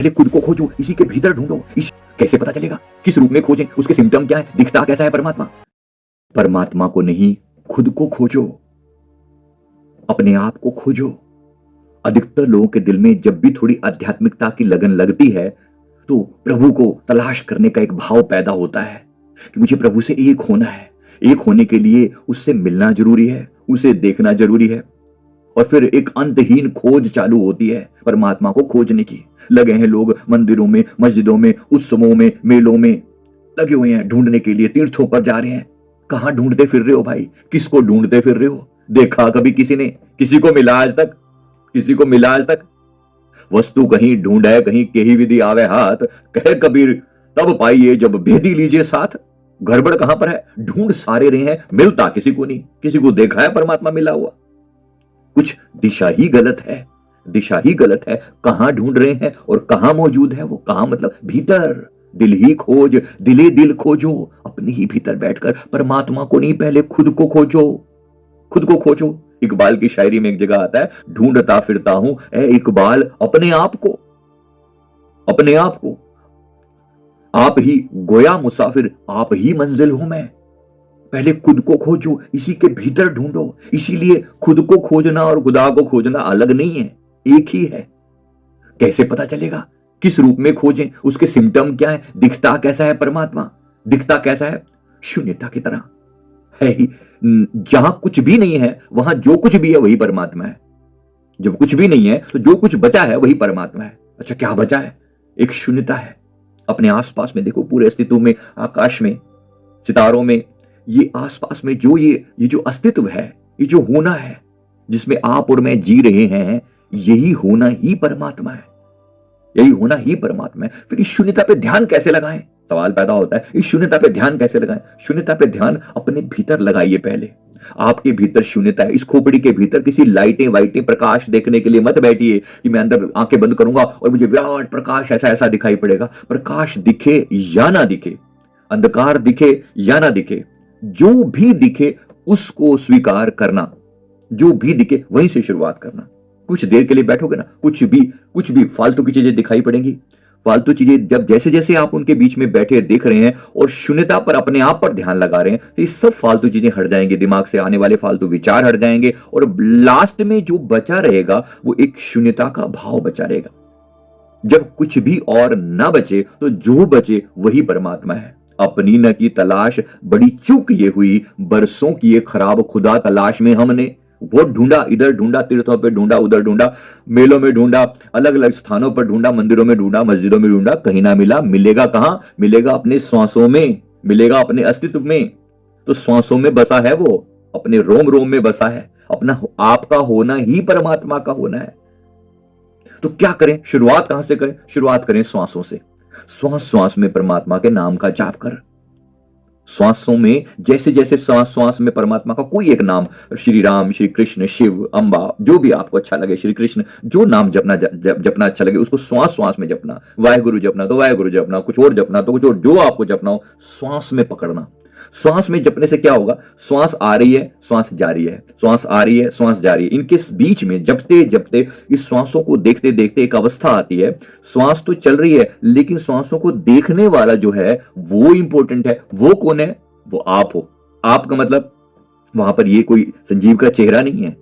पहले खुद को खोजो, इसी के भीतर ढूंढो। इस कैसे पता चलेगा? किस रूप में खोजें? उसके सिम्टम क्या है? दिखता कैसा है परमात्मा? परमात्मा को नहीं, खुद को खोजो, अपने आप को खोजो। अधिकतर लोगों के दिल में जब भी थोड़ी आध्यात्मिकता की लगन लगती है तो प्रभु को तलाश करने का एक भाव पैदा होता है कि मुझे प्रभु से एक होना है। एक होने के लिए उससे मिलना जरूरी है, उसे देखना जरूरी है, और फिर एक अंतहीन खोज चालू होती है परमात्मा को खोजने की। लगे हैं लोग मंदिरों में, मस्जिदों में, उत्सवों में, मेलों में लगे हुए हैं ढूंढने के लिए, तीर्थों पर जा रहे हैं। कहां ढूंढते फिर रहे हो भाई? किसको ढूंढते फिर रहे हो? देखा कभी किसी ने? किसी को मिला आज तक? किसी को मिला आज तक? वस्तु कहीं ढूंढे कहीं केही विधि आवे हाथ, कहे कबीर तब पाइए जब भेदी लीजिए साथ। गड़बड़ कहां पर है? ढूंढ सारे रहे हैं, मिलता किसी को नहीं। किसी को देखा है परमात्मा मिला हुआ? कुछ दिशा ही गलत है, दिशा ही गलत है। कहां ढूंढ रहे हैं और कहां मौजूद है वो? कहां मतलब भीतर। दिल ही खोज, दिले दिल खोजो, अपने ही भीतर बैठकर। परमात्मा को नहीं, पहले खुद को खोजो, खुद को खोजो। इकबाल की शायरी में एक जगह आता है, ढूंढता फिरता हूं ए इकबाल अपने आप को, अपने आप को। आप ही गोया मुसाफिर, आप ही मंजिल हूं मैं। पहले खुद को खोजो, इसी के भीतर ढूंढो। इसीलिए खुद को खोजना और खुदा को खोजना अलग नहीं है, एक ही है। कैसे पता चलेगा? किस रूप में खोजें? उसके सिम्टम क्या है? दिखता कैसा है परमात्मा? दिखता कैसा है? शून्यता की तरह है ही। जहां कुछ भी नहीं है वहां जो कुछ भी है वही परमात्मा है। जब कुछ भी नहीं है तो जो कुछ बचा है वही परमात्मा है। अच्छा, क्या बचा है? एक शून्यता है। अपने आसपास में देखो, पूरे अस्तित्व में, आकाश में, सितारों में, ये आसपास में जो ये जो अस्तित्व है, ये जो होना है, जिसमें आप और मैं जी रहे हैं, यही होना ही परमात्मा है, यही होना ही परमात्मा है। फिर इस शून्यता पे ध्यान कैसे लगाएं? सवाल पैदा होता है, इस शून्यता पे ध्यान कैसे लगाएं? शून्यता पे ध्यान अपने भीतर लगाइए। पहले आपके भीतर शून्यता है। इस खोपड़ी के भीतर किसी लाइटें वाइटें प्रकाश देखने के लिए मत बैठिए कि मैं अंदर आंखें बंद करूंगा और मुझे विराट प्रकाश ऐसा ऐसा दिखाई पड़ेगा। प्रकाश दिखे या ना दिखे, अंधकार दिखे या ना दिखे, जो भी दिखे उसको स्वीकार करना। जो भी दिखे वहीं से शुरुआत करना। कुछ देर के लिए बैठोगे ना, कुछ भी फालतू की चीजें दिखाई पड़ेंगी। फालतू चीजें जब जैसे जैसे आप उनके बीच में बैठे देख रहे हैं और शून्यता पर, अपने आप पर ध्यान लगा रहे हैं, तो ये सब फालतू चीजें हट जाएंगी, दिमाग से आने वाले फालतू विचार हट जाएंगे, और लास्ट में जो बचा रहेगा वो एक शून्यता का भाव बचा रहेगा। जब कुछ भी और ना बचे तो जो बचे वही परमात्मा है। अपनी न की तलाश बड़ी चूक ये हुई, बरसों की ये खराब खुदा तलाश में हमने। बहुत ढूंढा, इधर ढूंढा, तीर्थों पे ढूंढा, उधर ढूंढा, मेलों में ढूंढा, अलग अलग स्थानों पर ढूंढा, मंदिरों में ढूंढा, मस्जिदों में ढूंढा, कहीं ना मिला। मिलेगा कहां? मिलेगा अपने श्वासों में, मिलेगा अपने अस्तित्व में। तो श्वासों में बसा है वो, अपने रोम रोम में बसा है। अपना आपका होना ही परमात्मा का होना है। तो क्या करें? शुरुआत कहां से करें? शुरुआत करें श्वासों से। श्वास श्वास में परमात्मा के नाम का जाप कर। श्वासों में जैसे जैसे श्वास श्वास में परमात्मा का कोई एक नाम, श्री राम, श्री कृष्ण, शिव, अम्बा, जो भी आपको अच्छा लगे, श्री कृष्ण, जो नाम जपना अच्छा लगे उसको श्वास श्वास में जपना। वाहेगुरु जपना तो वाहेगुरु जपना, कुछ और जपना तो कुछ और, जो आपको जपना हो श्वास में पकड़ना। श्वास में जपने से क्या होगा? श्वास आ रही है, श्वास जा रही है, श्वास आ रही है, श्वास जा रही है, इनके बीच में जपते जपते इस श्वासों को देखते देखते एक अवस्था आती है। श्वास तो चल रही है लेकिन श्वासों को देखने वाला जो है वो इंपॉर्टेंट है। वो कौन है? वो आप हो। आपका मतलब वहां पर ये कोई संजीव का चेहरा नहीं है,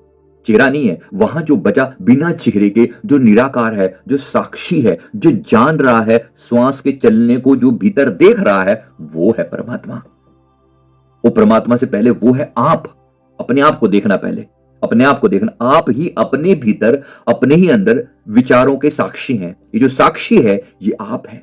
चेहरा नहीं है। वहां जो बचा बिना चेहरे के, जो निराकार है, जो साक्षी है, जो जान रहा है श्वास के चलने को, जो भीतर देख रहा है, वो है परमात्मा। वो परमात्मा से पहले वो है आप। अपने आप को देखना, पहले अपने आप को देखना। आप ही अपने भीतर, अपने ही अंदर विचारों के साक्षी हैं। ये जो साक्षी है ये आप हैं।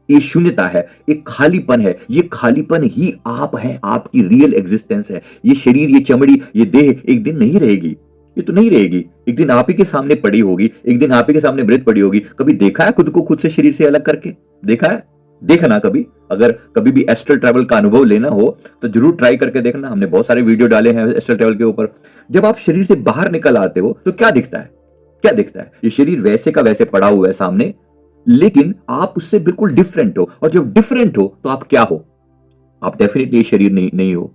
ये शून्यता है, एक खालीपन है। ये खालीपन ही आप है, आपकी रियल एग्जिस्टेंस है। ये शरीर, ये चमड़ी, ये देह एक दिन नहीं रहेगी, ये तो नहीं रहेगी। एक दिन आप ही के सामने पड़ी होगी, एक दिन आप ही के सामने मृत पड़ी होगी। कभी देखा है खुद को खुद से शरीर से अलग करके? देखा है? देखना कभी। अगर कभी भी एस्ट्रल ट्रैवल का अनुभव लेना हो तो जरूर ट्राई करके देखना। हमने बहुत सारे वीडियो डाले हैं एस्ट्रल ट्रैवल के ऊपर। जब आप शरीर से बाहर निकल आते हो तो क्या दिखता है? क्या दिखता है? ये शरीर वैसे का वैसे पड़ा हुआ है सामने, लेकिन आप उससे बिल्कुल डिफरेंट हो। और जब डिफरेंट हो तो आप क्या हो? आप डेफिनेटली शरीर नहीं हो।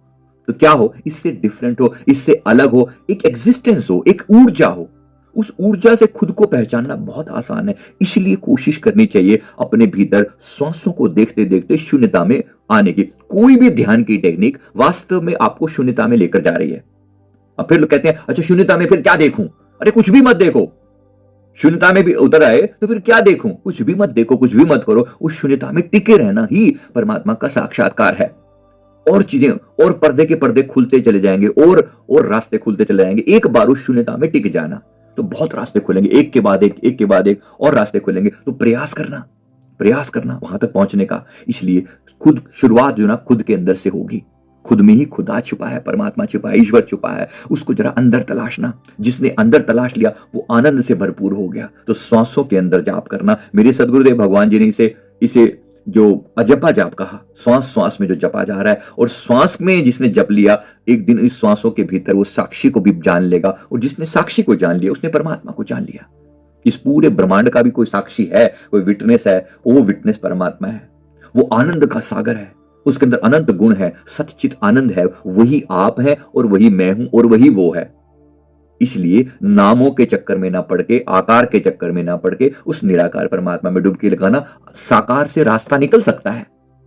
तो क्या हो? इससे डिफरेंट हो, इससे अलग हो, एक एग्जिस्टेंस हो, एक ऊर्जा हो। उस ऊर्जा से खुद को पहचानना बहुत आसान है। इसलिए कोशिश करनी चाहिए अपने भीतर श्वासों को देखते देखते शून्यता में आने की। कोई भी ध्यान की टेक्निक वास्तव में आपको शून्यता में लेकर जा रही है। अब फिर लोग कहते हैं अच्छा शून्यता में फिर क्या देखूं? अरे कुछ भी मत देखो। शून्यता में भी उतर आए तो फिर क्या देखूं? कुछ भी मत देखो, कुछ भी मत करो। उस शून्यता में टिके रहना ही परमात्मा का साक्षात्कार है। और चीजें और पर्दे के पर्दे खुलते चले जाएंगे और रास्ते खुलते चले जाएंगे। एक बार उस शून्यता में टिक जाना तो बहुत रास्ते खुलेंगे, एक के बाद एक के बाद एक और रास्ते खुलेंगे। तो प्रयास करना वहां तक पहुंचने का। इसलिए खुद शुरुआत जो ना खुद के अंदर से होगी। खुद में ही खुदा छुपा है, परमात्मा छुपा है, ईश्वर छुपा है। उसको जरा अंदर तलाशना। जिसने अंदर तलाश लिया वो आनंद से भरपूर हो गया। तो श्वासों के अंदर जाप करना। मेरे सदगुरुदेव भगवान जी ने इसे जो अजपा जाप कहा, श्वास श्वास में जो जपा जा रहा है, और श्वास में जिसने जप लिया एक दिन इस श्वासों के भीतर वो साक्षी को भी जान लेगा, और जिसने साक्षी को जान लिया उसने परमात्मा को जान लिया। इस पूरे ब्रह्मांड का भी कोई साक्षी है, कोई विटनेस है, वो विटनेस परमात्मा है। वो आनंद का सागर है, उसके अंदर अनंत गुण है, सच्चित आनंद है। वही आप है और वही मैं हूं और वही वो है। इसलिए नामों के चक्कर में ना पड़ के, आकार के चक्कर में ना पड़ के उस निराकार परमात्मा में डुबकी लगाना। साकार से रास्ता निकल सकता है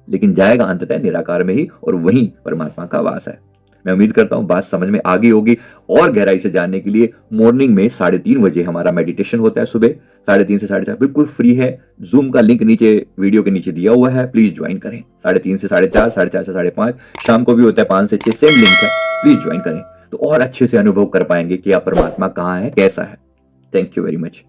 लेकिन जाएगा अंततः निराकार में ही, और वहीं परमात्मा का वास है। मैं उम्मीद करता हूं बात समझ में आ गई होगी। और गहराई से जानने के लिए मॉर्निंग में 3:30 बजे हमारा मेडिटेशन होता है। सुबह 3:30 से 4:30 बिल्कुल फ्री है। जूम का लिंक नीचे वीडियो के नीचे दिया हुआ है, प्लीज ज्वाइन करें। 3:30 से 4:30, 4:30 से 5:30 शाम को भी होता है, 5 से 6 सेम लिंक है, प्लीज ज्वाइन करें। तो और अच्छे से अनुभव कर पाएंगे कि आप परमात्मा कहाँ है, कैसा है। Thank you very much.